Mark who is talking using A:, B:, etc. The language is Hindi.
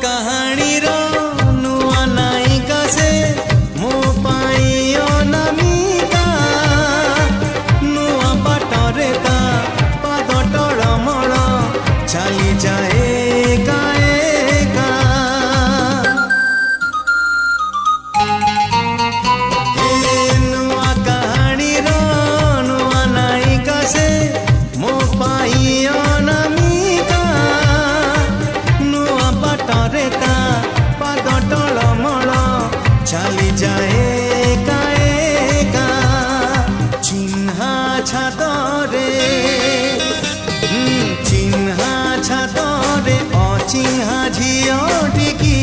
A: कहानी रो नुआ नायिका से मो पाई अनामिका नुआ बाटरे ता पाद टळमळ चली जाए एका एका नुआ कहानी रो नुआ नायिका से मो पाई अनामिका नुआ बाटरे ता पाद टळमळ चली जाए एका एका चिन्हा छातरे चिन्हा छातरे अचिन्हा झियो टिकी